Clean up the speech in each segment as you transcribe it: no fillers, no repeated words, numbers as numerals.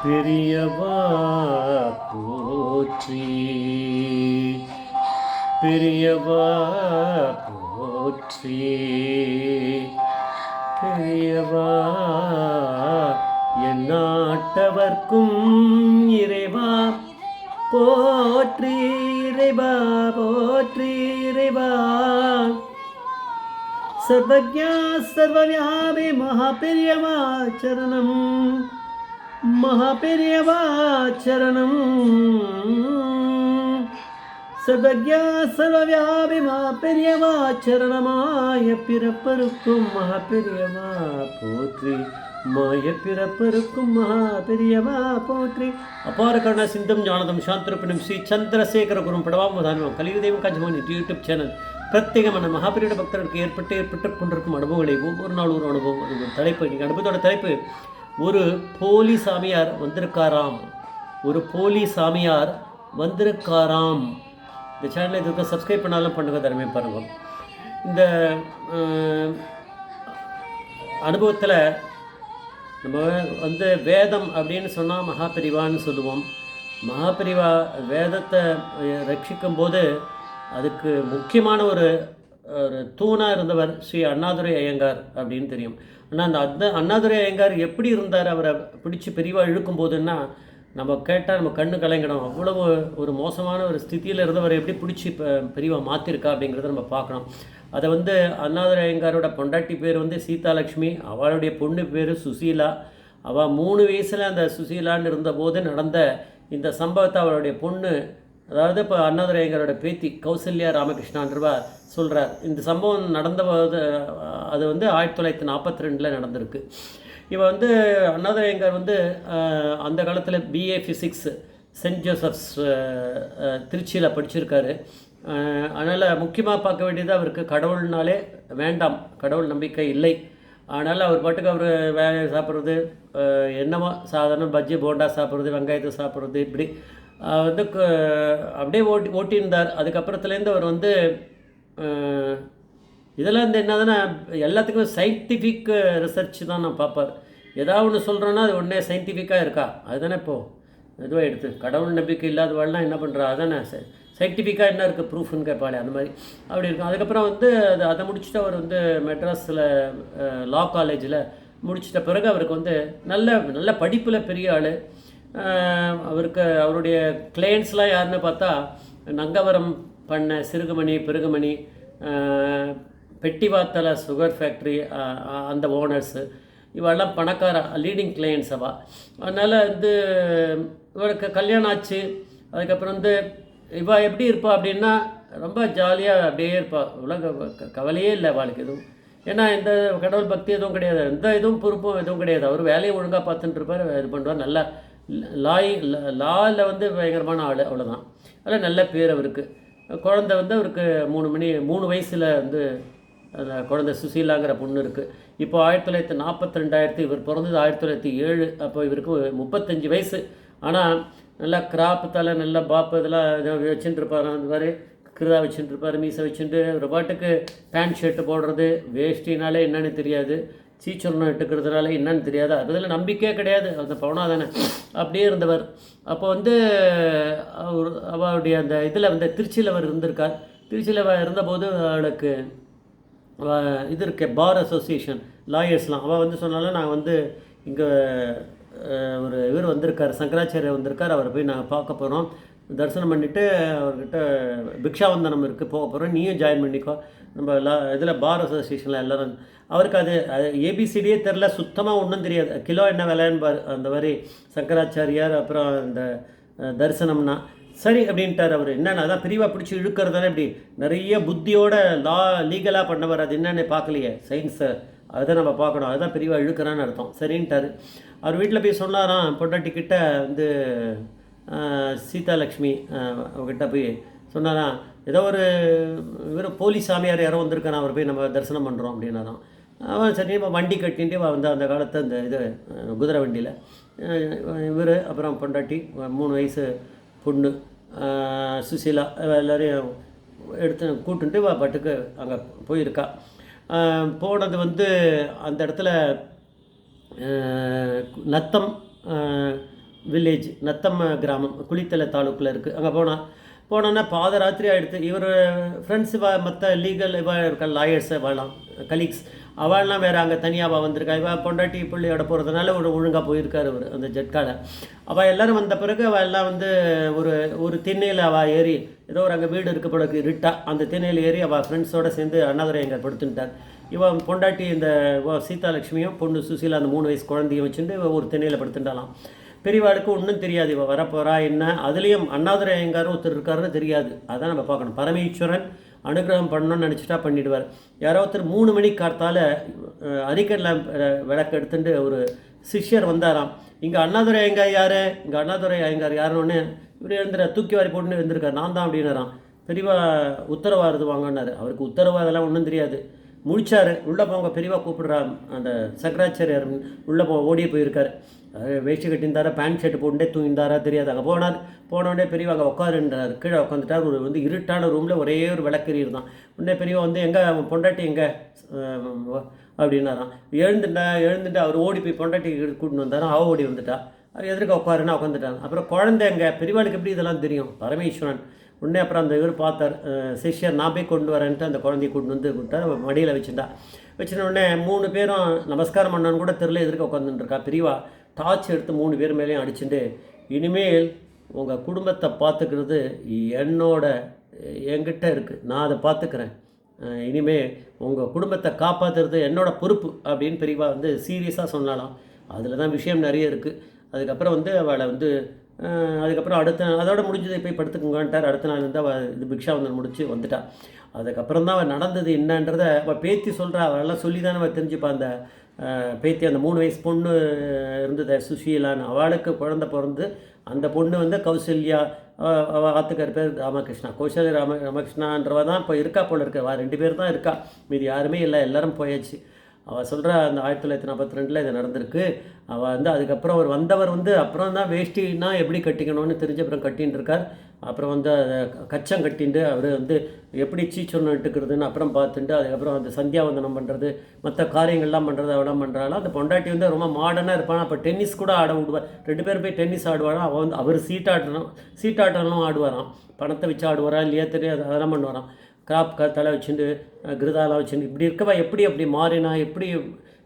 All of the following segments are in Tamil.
பெரியவா போற்றி, பெரியவா போற்றி, பெரியவா என் நாட்டவர்க்கும் இறைவா போற்றி, இறைவா போற்றி, இறைவா சர்வஜா சர்வவியாபி மகாபெரியவா சரணம், மகாபெரியவா சரணம். சர்வஜா சர்வவியாபி மகாபெரியவா சரணமாய பிறப்பருக்கும் மகாபெரியவா போற்றி, மாய பிறப்பருக்கும் மகாபெரியவா போற்றி. அபார கருணா சிந்தம் ஞானதம் சாந்திரூபிணம் ஸ்ரீ சந்திரசேகர குரும் படவாமதானம் கலியுதேவம் காஞ்சமானி யூடியூப் சேனல் பிரத்யேகமான மகாபெரிய பக்தர்களுக்கு ஏற்பட்டு கொண்டிருக்கும் அனுபவங்களை ஒவ்வொரு நாள் ஒரு அனுபவம் தலைப்பு. நீங்கள் அனுபவத்தோட தலைப்பு ஒரு போலி சாமியார் வந்திருக்காராம், ஒரு போலி சாமியார் வந்திருக்காராம். இந்த சேனலை இதுக்கு சப்ஸ்கிரைப் பண்ணாலும் பண்ணுங்க, தரமே பாருங்கள். இந்த அனுபவத்தில் நம்ம வேதம் அப்படின்னு சொன்னால் மகாபெரிவான்னு சொல்லுவோம். மகாபெரிவா வேதத்தை ரட்சிக்கும் போது அதுக்கு முக்கியமான ஒரு தூணாக இருந்தவர் ஸ்ரீ அண்ணாதுரை ஐயங்கார் அப்படின்னு தெரியும். ஆனால் அந்த அண்ணாதுரை ஐயங்கார் எப்படி இருந்தார், அவரை பிடிச்சி பெரியவா இழுக்கும் போதுன்னா நம்ம கேட்டால் நம்ம கண்ணு கலங்கிடும். அவ்வளவு ஒரு மோசமான ஒரு ஸ்திதியில் இருந்தவரை எப்படி பிடிச்சி பெரியவா மாற்றிருக்கா அப்படிங்கிறத நம்ம பார்க்கணும். அதை அண்ணாதுரை ஐயங்காரோட பொண்டாட்டி பேர் சீதாலக்ஷ்மி, அவளுடைய பொண்ணு பேர் சுசீலா. அவள் 3 வயசில் அந்த சுசீலான்னு இருந்தபோது நடந்த இந்த சம்பவத்தை அவளுடைய பொண்ணு, அதாவது இப்போ அண்ணாதுரை ஐயங்காரோட பேத்தி கௌசல்யா ராமகிருஷ்ணான்றவா சொல்கிறார். இந்த சம்பவம் நடந்தபோது அது 1942 நடந்திருக்கு. இவன் அண்ணாதுரை ஐயங்கார் அந்த காலத்தில் பிஏ ஃபிசிக்ஸ் சென்ட் ஜோசப்ஸ் திருச்சியில் படிச்சிருக்காரு. அதனால் முக்கியமாக பார்க்க வேண்டியது அவருக்கு கடவுள்னாலே வேண்டாம், கடவுள் நம்பிக்கை இல்லை. அதனால் அவர் பாட்டுக்கு அவர் வேலையை சாப்பிட்றது, என்னமோ சாதாரண பஜ்ஜி போண்டா சாப்பிட்றது, வெங்காயத்தை சாப்பிட்றது, இப்படி அப்படியே ஓட்டியிருந்தார். அதுக்கப்புறத்துலேருந்து அவர் இதெல்லாம் என்னதுன்னா எல்லாத்துக்கும் சயின்டிஃபிக் ரிசர்ச் தான் நான் பார்ப்பார். ஏதாவது ஒன்று சொல்கிறோன்னா அது உடனே சயின்டிஃபிக்காக இருக்கா, அதுதானே இப்போது இதுவாக எடுத்து கடவுள் நம்பிக்கை இல்லாதவாள்லாம் என்ன பண்ணுறா, அதுதானே சயின்டிஃபிக்காக என்ன இருக்குது ப்ரூஃப்னு கேட்பாளே, அந்த மாதிரி அப்படி இருக்கும். அதுக்கப்புறம் அதை முடிச்சுட்டு அவர் மெட்ராஸில் லா காலேஜில் முடிச்சிட்ட பிறகு அவருக்கு நல்ல நல்ல படிப்பில் பெரிய ஆள். அவருக்கு அவருடைய கிளையண்ட்ஸ்லாம் யாருன்னு பார்த்தா நங்கவரம் பண்ண சிறுகுமணி, பெருகுமணி, பெட்டிவாத்தல சுகர் ஃபேக்ட்ரி அந்த ஓனர்ஸு, இவெல்லாம் பணக்கார லீடிங் கிளையண்ட்ஸ் அவள். அதனால் இவருக்கு கல்யாணம் ஆச்சு. அதுக்கப்புறம் இவள் எப்படி இருப்பாள் அப்படின்னா ரொம்ப ஜாலியாக அப்படியே இருப்பாள், உலக கவலையே இல்லை அவளுக்கு எதுவும். ஏன்னா இந்த கடவுள் பக்தி எதுவும் கிடையாது, எந்த இதுவும் பொறுப்பும் எதுவும் கிடையாது. அவர் வேலையை ஒழுங்காக பார்த்துட்டு இருப்பார், இது பண்ணுவார். நல்லா லாவில் பயங்கரமான ஆள், அவ்வளோதான். அதில் நல்ல பேர் அவருக்கு. குழந்தை அவருக்கு 3 வயசில் அந்த குழந்தை சுசீலாங்கிற பொண்ணு இருக்குது. இப்போ 1942, இவர் பிறந்தது 1907. அப்போ இவருக்கு 35 வயசு. ஆனால் நல்லா கிராப்பு தலை, நல்லா பாப்பு இதெல்லாம் வச்சுட்டு இருப்பார். அந்த மாதிரி கிருதா வச்சுட்டு இருப்பார், மீசை வச்சுட்டு. ஒரு பாட்டுக்கு பேண்ட் ஷர்ட்டு போடுறது, வேஷ்டினாலே என்னென்னு தெரியாது, சீச்சொன்னம் இட்டுக்கிறதுனால என்னன்னு தெரியாது. அதில் நம்பிக்கையே கிடையாது, அந்த பவுனா தானே அப்படியே இருந்தவர். அப்போ அவருடைய அந்த இதில் திருச்சியில் அவர் இருந்திருக்கார். திருச்சியில் இருந்தபோது அவளுக்கு இது இருக்க பார் அசோசியேஷன் லாயர்ஸ்லாம், அவள் சொன்னாலும் நான் இங்கே ஒரு இவர் வந்திருக்கார், சங்கராச்சாரியர் வந்திருக்கார், அவரை போய் நாங்கள் பார்க்க போகிறோம், தரிசனம் பண்ணிவிட்டு அவர்கிட்ட பிக்ஷாவந்தனம் இருக்குது, போக போகிறோம், நீயும் ஜாயின் பண்ணிக்கோ நம்ம இதில் பார் அசோசியேஷனில் எல்லோரும். அவருக்கு அது ஏபிசிடியே தெரில, சுத்தமாக ஒன்றும் தெரியாது. கிலோ என்ன விலைன்னு பார் அந்த மாதிரி சங்கராச்சாரியார். அப்புறம் இந்த தரிசனம்னா சரி அப்படின்ட்டார் அவர். என்னென்ன அதான் பிரிவாக பிடிச்சி இழுக்கிறதானே, இப்படி நிறைய புத்தியோட லீகலாக பண்ணவர். அது என்னென்னு பார்க்கலையே, சயின்ஸை அதை நம்ம பார்க்கணும், அதுதான் பிரிவாக இழுக்கிறான்னு அர்த்தம். சரின்ட்டார். அவர் வீட்டில் போய் சொன்னாராம், பொண்டாட்டிக்கிட்ட சீதாலக்ஷ்மி அவர்கிட்ட போய் சொன்னாராம், ஏதோ ஒரு இவர் போலீஸ் சாமியார் யாரோ வந்திருக்கான், அவர் போய் நம்ம தரிசனம் பண்ணுறோம் அப்படின்னாராம். அவன் சரி வண்டி கட்டின்ட்டு அந்த காலத்து அந்த இது குதிரை வண்டியில் இவர், அப்புறம் பொண்டாட்டி, 3 வயசு பொண்ணு சுசீலா, எல்லோரையும் எடுத்து கூட்டுன்ட்டு பாட்டுக்கு அங்கே போயிருக்கா. போனது அந்த இடத்துல நத்தம் வில்லேஜ் நத்தம் கிராமம் குளித்தலை தாலுக்கில் இருக்குது. அங்கே போனோன்னா பாதராத்திரி ஆகிடுது. இவர் ஃப்ரெண்ட்ஸு மற்ற லீகல் இருக்க லாயர்ஸை வாழலாம் கலீக்ஸ் அவள்லாம் வேறு அங்கே தனியாக வந்திருக்கா. பொண்டாட்டி பிள்ளையோட போகிறதுனால ஒழுங்காக போயிருக்கார் அவர் அந்த ஜட்கால. அவள் எல்லோரும் வந்த பிறகு அவள் எல்லாம் ஒரு ஒரு திண்ணையில் அவள் ஏறி ஏதோ ஒரு அங்கே வீடு இருக்க பிறகு இருட்டா அந்த திண்ணையில் ஏறி அவள் ஃப்ரெண்ட்ஸோடு சேர்ந்து அண்ணாதுரை எங்கே படுத்துட்டார். இவன் பொண்டாட்டி இந்த சீதாலட்சுமியும் பொண்ணு சுசீலா அந்த 3 வயசு குழந்தையும் வச்சுட்டு ஒரு திண்ணையில் படுத்துட்டாலாம். பெரியவாளுக்கு ஒன்றும் தெரியாது இவள் வரப்போகிறா என்ன. அதுலேயும் அண்ணாதுரை ஐயங்காரும் ஒருத்தர் இருக்காருன்னு தெரியாது. அதான் நம்ம பார்க்கணும். பரமேஸ்வரன் அனுகிரகம் பண்ணணும்னு நினச்சிட்டா பண்ணிவிடுவார். யாரோ ஒருத்தர் 3 மணிக்கு காத்தால் அரிக்கடில் விளக்கு எடுத்துட்டு ஒரு சிஷ்யர் வந்தாராம். இங்கே அண்ணாதுரை ஐயங்கார் யார், இங்கே அண்ணாதுரை ஐயங்கார் யாருன்னு இவர் எழுந்துற தூக்கி வாரி போட்டுன்னு எழுந்திருக்கார். நான் தான் அப்படின்னாராம். பெரியவா உத்தரவாதது வாங்கினார். அவருக்கு உத்தரவாதெல்லாம் ஒன்றும் தெரியாது. முடிச்சார். உள்ளே போங்க பெரியவா கூப்பிடுறான். அந்த சக்கராச்சாரியார் உள்ளே ஓடியே போயிருக்கார். வேஷ்டி கட்டியிருந்தாரா பேண்ட் ஷர்ட் போட்டுட்டே தூங்கியிருந்தாரா தெரியாது. அங்கே போனோடனே பெரியவா அங்கே உட்காருன்றார். கீழே உட்காந்துட்டார். ஒரு இருட்டான ரூமில் ஒரே ஒரு விளக்கெறியர் தான். உடனே பெரியவா எங்கே பொண்டாட்டி எங்கே அப்படின்னாராம். எழுந்துட்டு அவர் ஓடி போய் பொண்டாட்டி கூட்டின்னு வந்தாராம். அவள் ஓடி வந்துட்டா. அவர் எதிர்க்க உட்காருன்னா உட்காந்துட்டாங்க. அப்புறம் குழந்தை எங்கே பெரியவாளுக்கு எப்படி இதெல்லாம் தெரியும்? பரமேஸ்வரன். உடனே அப்புறம் அந்த இவர் பார்த்தார் சிஷ்யர். நான் போய் கொண்டு வரேன்ட்டு அந்த குழந்தைய கொண்டு வந்து கொடுத்தார். மடியில் வச்சுட்டா. வச்சுன உடனே 3 பேரும் நமஸ்காரம் பண்ணான்னு கூட தெரியல எதிர்க்க உட்காந்துட்டுருக்கா. பெரியவா டார்ச் எடுத்து 3 பேர் மேலேயும் அடிச்சுட்டு, இனிமேல் உங்கள் குடும்பத்தை பார்த்துக்கிறது என்கிட்ட இருக்குது, நான் அதை பார்த்துக்கிறேன். இனிமேல் உங்கள் குடும்பத்தை காப்பாற்றுறது என்னோடய பொறுப்பு அப்படின்னு பெரியவா சீரியஸாக சொன்னாலாம். அதில் தான் விஷயம் நிறைய இருக்குது. அதுக்கப்புறம் அவளை அதுக்கப்புறம் அதோட முடிஞ்சதை போய் படுத்துக்குங்கன்ட்டார். அடுத்த நாள் அவள் பிக்ஷாவந்தன் முடிச்சு வந்துட்டா. அதுக்கப்புறம் தான் அவள் நடந்தது என்னன்றதை அவள் பேத்தி சொல்கிறா. அவளெல்லாம் சொல்லி தானே அவள் தெரிஞ்சுப்பா. அந்த பேத்தி அந்த 3 வயசு பொண்ணு இருந்தது சுஷீலான்னு, அவளுக்கு குழந்தை பிறந்து அந்த பொண்ணு கௌசல்யா ஆத்துக்கார் பேர் ராமகிருஷ்ணா. கௌசல்யா ராமகிருஷ்ணான்றவ தான் இப்போ இருக்கா போல இருக்கா. 2 பேர் தான் இருக்கா, மீதி யாருமே இல்லை, எல்லோரும் போயாச்சு. அவள் சொல்கிறா அந்த 1942 இது நடந்திருக்கு. அவள் அதுக்கப்புறம் அவர் வந்தவர் அப்புறம் தான் வேஷ்டின்னா எப்படி கட்டிக்கணும்னு தெரிஞ்ச அப்புறம் கட்டின்னு இருக்கார். அப்புறம் அதை கச்சம் கட்டிட்டு அவர் எப்படி சீச்சொன்னு இட்டுக்கிறதுன்னு அப்புறம் பார்த்துட்டு அதுக்கப்புறம் சந்தியாவந்தனம் பண்ணுறது மற்ற காரியங்கள்லாம் பண்ணுறது அவெல்லாம் பண்ணுறாலும். அந்த பொண்டாட்டி ரொம்ப மாடர்னாக இருப்பான். அப்போ டென்னிஸ் கூட ஆட விடுவார். 2 பேர் போய் டென்னிஸ் ஆடுவாராம். அவள் அவர் சீட்டாட்டம்லாம் ஆடுவாராம். பணத்தை வச்சு ஆடுவாரா இல்லையா தெரியாது, அதெல்லாம் பண்ணுவாராம். கிராப் தலை வச்சுட்டு கிருதாலாம் வச்சுட்டு இப்படி இருக்கவா அப்படி மாறினா எப்படி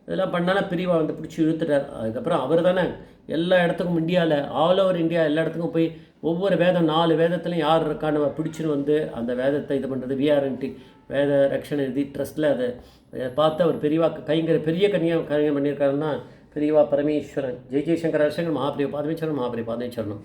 இதெல்லாம் பண்ணாலும் பிரிவா பிடிச்சி இழுத்துட்டார். அதுக்கப்புறம் அவர் தானே எல்லா இடத்துக்கும் இந்தியாவில் ஆல் ஓவர் இந்தியா எல்லா இடத்துக்கும் போய் ஒவ்வொரு வேதம் 4 வேதத்துலையும் யார் இருக்கான்னு பிடிச்சின்னு அந்த வேதத்தை இது பண்ணுறது. விஆர்என்டி வேத ரக்ஷண நிதி ட்ரஸ்ட்டில் அதை பார்த்து அவர் பெரியவா பெரிய கனியம் பண்ணியிருக்காருன்னா பெரியவா பரமேஸ்வரன். ஜெய் ஜெய்சங்கர் ஹரிசங்கர் மகாபிரிவ பாதமேஸ்வரன் மகாபிரிவ பாதமேஸ்வரனும்.